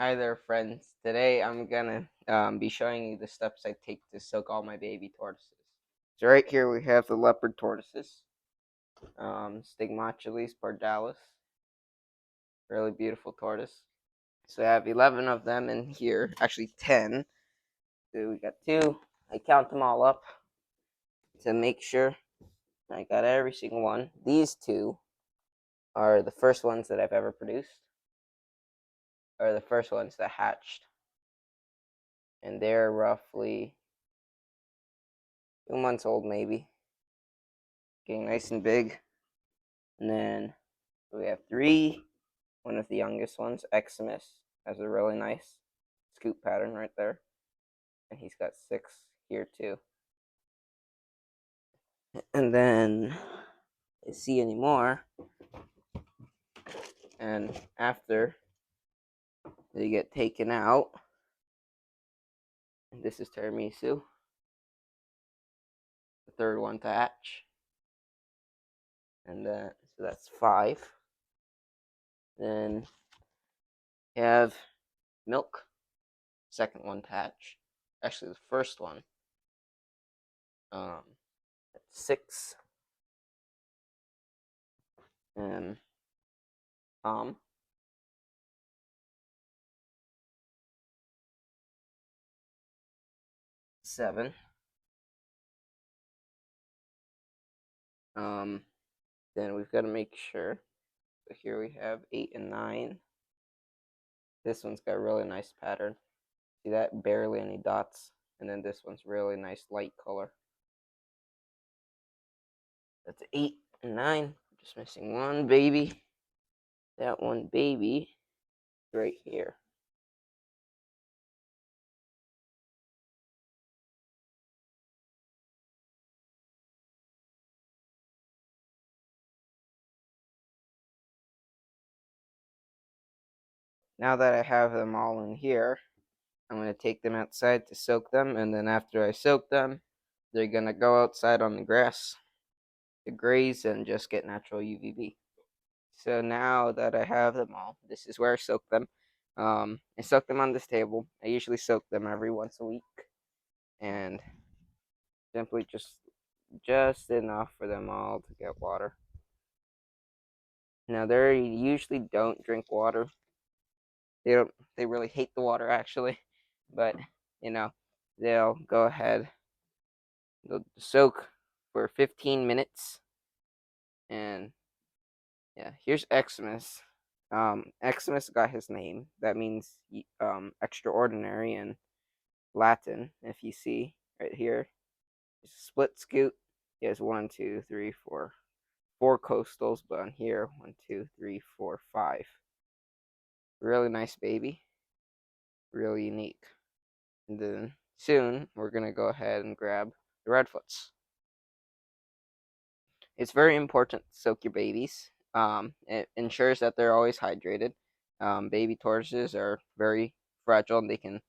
Hi there, friends. Today I'm gonna be showing you the steps I take to soak all my baby tortoises. So right here we have the leopard tortoises, Stigmatolis pardalis, really beautiful tortoise. So I have 11 of them in here, actually 10. So we got two. I count them all up to make sure I got every single one. These two are the first ones that I've ever produced, are the first ones that hatched, and they're roughly 2 months old, maybe. Getting nice and big. And then we have three. One of the youngest ones, Eximus, has a really nice scoop pattern right there. And he's got six here too. And then you see any more. And after they get taken out, and this is Tiramisu, the third one to hatch. And then so that's five. Then you have Milk, second one to hatch. Actually, the first one. That's six. And Tom, seven. Um, then we've got to make sure. So here we have 8 and 9. This one's got a really nice pattern. See that? Barely any dots. And then this one's really nice light color. That's 8 and 9. Just missing one baby. That one baby right here. Now that I have them all in here, I'm going to take them outside to soak them. And then after I soak them, they're going to go outside on the grass to graze and just get natural UVB. So now that I have them all, this is where I soak them. I soak them on this table. I usually soak them every once a week, and simply just enough for them all to get water. Now they usually don't drink water. They don't. They really hate the water actually, but you know they'll go ahead. They'll soak for 15 minutes, and yeah, here's Xmas. Xmas got his name. That means extraordinary in Latin. If you see right here, it's a split scoot. He has one, two, three, four coastals, but on here, one, two, three, four, five. Really nice baby. Really unique. And then soon we're gonna go ahead and grab the redfoots. It's very important to soak your babies. It ensures that they're always hydrated. Baby tortoises are very fragile and they can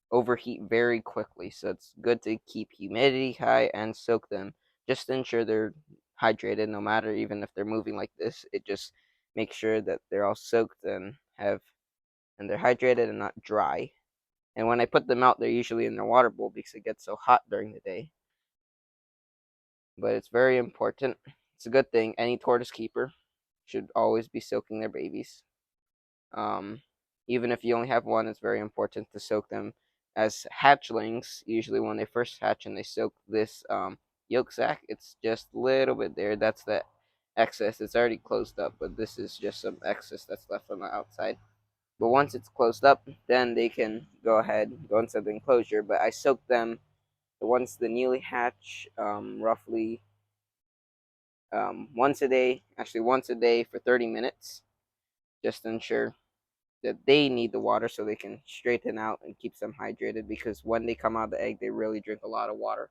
overheat very quickly, so it's good to keep humidity high and soak them just to ensure they're hydrated no matter even if they're moving like this. It just makes sure that they're all soaked and they're hydrated and not dry. And when I put them out, they're usually in their water bowl because it gets so hot during the day. But it's very important. It's a good thing. Any tortoise keeper should always be soaking their babies. Um, Even if you only have one, it's very important to soak them as hatchlings. Usually, when they first hatch and they soak this yolk sac, it's just a little bit there. That's the excess. It's already closed up, but this is just some excess that's left on the outside. But once it's closed up, then they can go ahead, go inside the enclosure. But I soak them once the newly hatch, roughly once a day, actually once a day for 30 minutes, just to ensure that they need the water so they can straighten out and keeps them hydrated because when they come out of the egg, they really drink a lot of water.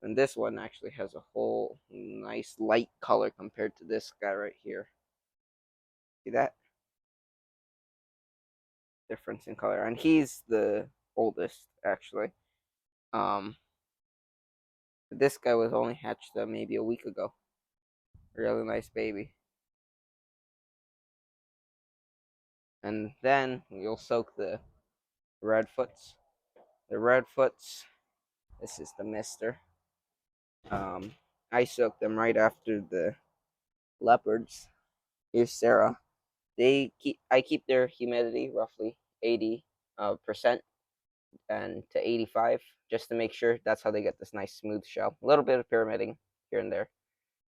And this one actually has a whole nice light color compared to this guy right here. See that? Difference in color. And he's the oldest, actually. Um, this guy was only hatched maybe a week ago. Really nice baby. and then you'll soak the redfoots. The redfoots. This is the mister. Um, I soak them right after the leopards. Here's Sarah. I keep their humidity roughly 80 percent and to 85 just to make sure. That's how they get this nice smooth shell. A little bit of pyramiding here and there,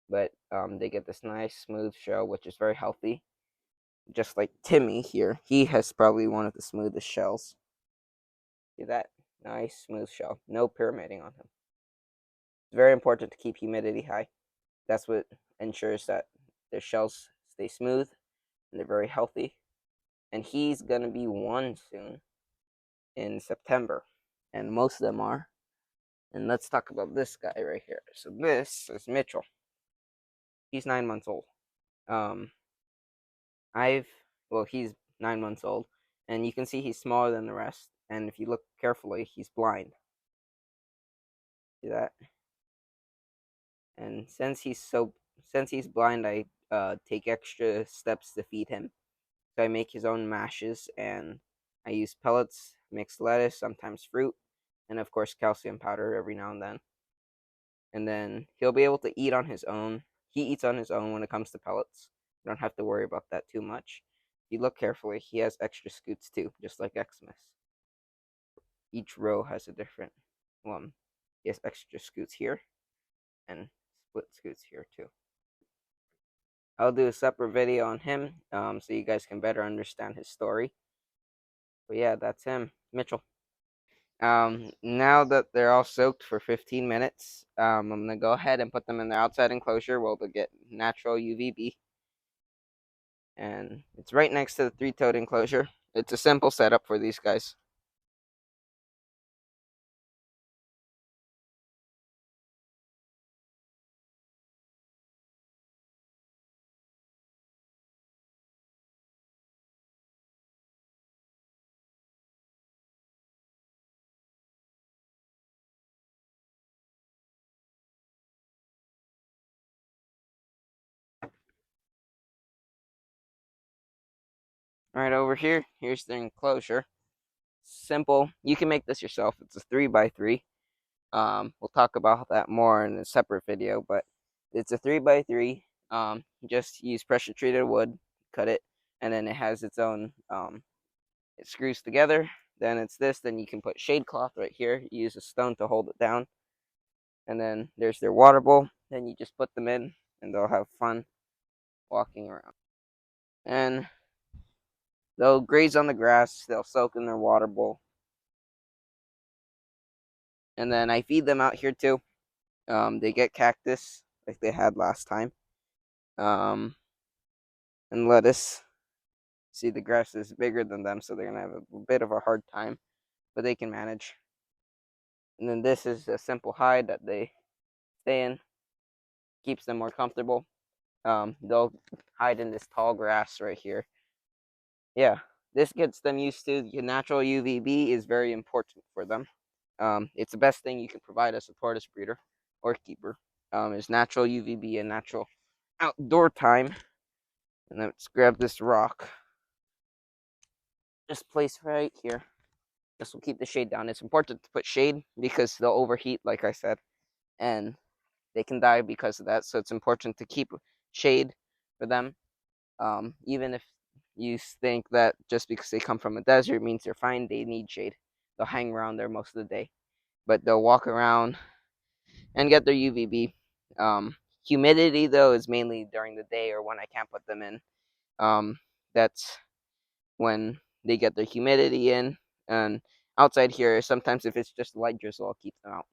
but they get this nice smooth shell, which is very healthy. Just like Timmy here, he has probably one of the smoothest shells. See that? Nice smooth shell. No pyramiding on him. It's very important to keep humidity high. That's what ensures that their shells stay smooth and they're very healthy. And he's gonna be one soon in September, and most of them are. And let's talk about this guy right here. So this is Mitchell. He's 9 months old. Um, I've he's 9 months old, and you can see he's smaller than the rest. And if you look carefully, he's blind. See that? And since he's blind, I take extra steps to feed him. So I make his own mashes, and I use pellets, mixed lettuce, sometimes fruit, and of course calcium powder every now and then. And then he'll be able to eat on his own. He eats on his own when it comes to pellets. You don't have to worry about that too much. If you look carefully, he has extra scoots too, just like Xmas. Each row has a different one. He has extra scoots here and split scoots here too. I'll do a separate video on him so you guys can better understand his story. But yeah, that's him, Mitchell. Now that they're all soaked for 15 minutes, I'm gonna go ahead and put them in the outside enclosure where they'll get natural UVB. And it's right next to the three-toed enclosure. It's a simple setup for these guys. Right over here, here's the enclosure. Simple. You can make this yourself. It's a 3x3. We'll talk about that more in a separate video, but it's a 3x3. Just use pressure treated wood, cut it, and then it has its own. It screws together. Then it's this. Then you can put shade cloth right here. You use a stone to hold it down, and then there's their water bowl. Then you just put them in, and they'll have fun walking around. And they'll graze on the grass. They'll soak in their water bowl. And then I feed them out here too. They get cactus like they had last time. And lettuce. See, the grass is bigger than them, so they're gonna have a bit of a hard time, but they can manage. And then this is a simple hide that they stay in, keeps them more comfortable. They'll hide in this tall grass right here. Yeah, this gets them used to natural UVB is very important for them. It's the best thing you can provide as a tortoise breeder or keeper. Is natural UVB and natural outdoor time. And let's grab this rock. Just place right here. This will keep the shade down. It's important to put shade because they'll overheat, like I said, and they can die because of that. So it's important to keep shade for them. Even if you think that just because they come from a desert means they're fine, they need shade. They'll hang around there most of the day, but they'll walk around and get their UVB. Humidity though is mainly during the day or when I can't put them in. That's when they get their humidity in. And outside here, sometimes if it's just light drizzle, I'll keep them out.